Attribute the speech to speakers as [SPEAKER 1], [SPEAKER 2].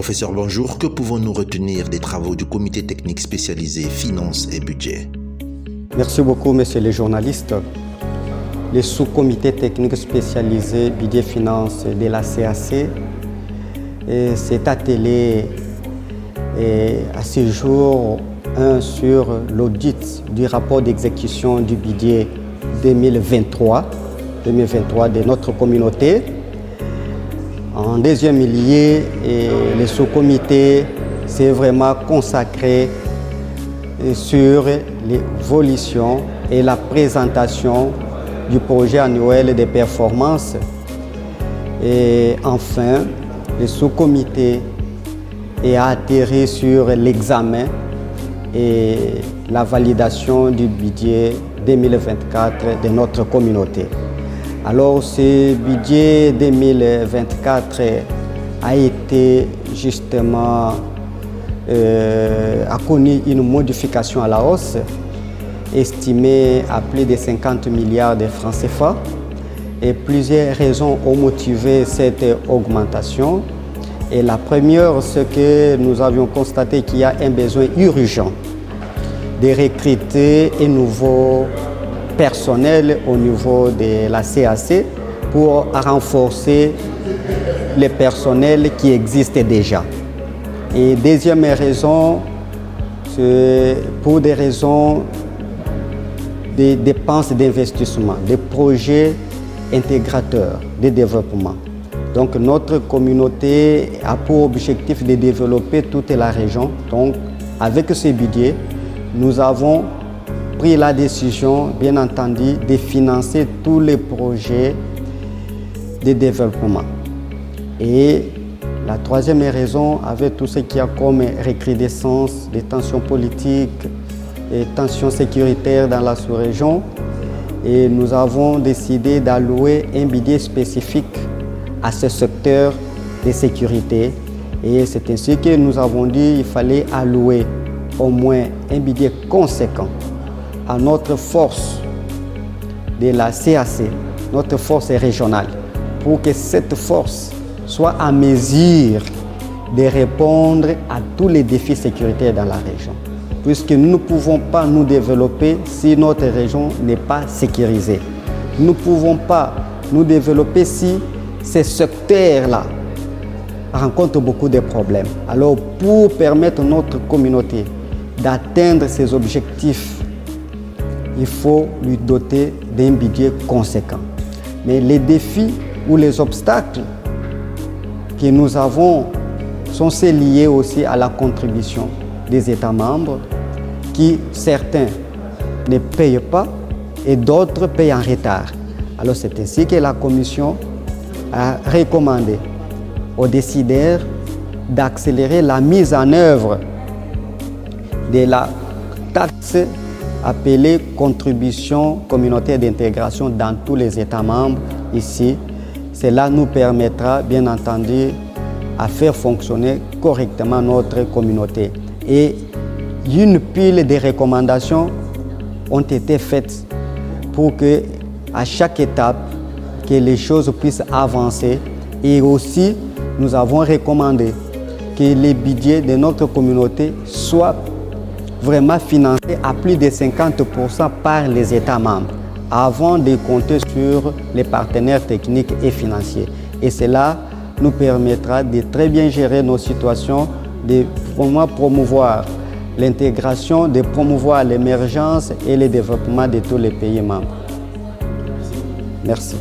[SPEAKER 1] Professeur, bonjour. Que pouvons-nous retenir des travaux du comité technique spécialisé Finances et Budget?
[SPEAKER 2] Merci beaucoup, messieurs les journalistes. Le sous-comité technique spécialisé Budget Finances de la CAC s'est attelé à ce jour sur l'audit du rapport d'exécution du budget 2023 de notre communauté. En deuxième lieu, le sous-comité s'est vraiment consacré sur l'évolution et la présentation du projet annuel de performance. Et enfin, le sous-comité a atterri sur l'examen et la validation du budget 2024 de notre communauté. Alors, ce budget 2024 a été justement a connu une modification à la hausse, estimée à plus de 50 milliards de francs CFA. Et plusieurs raisons ont motivé cette augmentation. Et la première, c'est que nous avions constaté qu'il y a un besoin urgent de recruter un nouveau personnel au niveau de la CAC pour renforcer les personnels qui existent déjà. Et deuxième raison, c'est pour des raisons de dépenses d'investissement, des projets intégrateurs de développement. Donc notre communauté a pour objectif de développer toute la région. Donc avec ce budget, nous avons pris la décision, bien entendu, de financer tous les projets de développement. Et la troisième raison, avec tout ce qu'il y a comme recrudescence des tensions politiques et tensions sécuritaires dans la sous-région, et nous avons décidé d'allouer un budget spécifique à ce secteur de sécurité. Et c'est ainsi que nous avons dit qu'il fallait allouer au moins un budget conséquent à notre force de la CAC, notre force régionale, pour que cette force soit à mesure de répondre à tous les défis sécuritaires dans la région. Puisque nous ne pouvons pas nous développer si notre région n'est pas sécurisée. Nous ne pouvons pas nous développer si ces secteurs-là rencontrent beaucoup de problèmes. Alors, pour permettre à notre communauté d'atteindre ses objectifs, il faut lui doter d'un budget conséquent. Mais les défis ou les obstacles que nous avons sont liés aussi à la contribution des États membres qui, certains, ne payent pas et d'autres payent en retard. Alors c'est ainsi que la Commission a recommandé aux décideurs d'accélérer la mise en œuvre de la taxe appelée contribution communautaire d'intégration dans tous les États membres ici. Cela nous permettra, bien entendu, à faire fonctionner correctement notre communauté. Et une pile de recommandations ont été faites pour que, à chaque étape, que les choses puissent avancer. Et aussi, nous avons recommandé que les budgets de notre communauté soient vraiment financés à plus de 50% par les États membres, avant de compter sur les partenaires techniques et financiers. Et cela nous permettra de très bien gérer nos situations, de vraiment promouvoir l'intégration, de promouvoir l'émergence et le développement de tous les pays membres. Merci.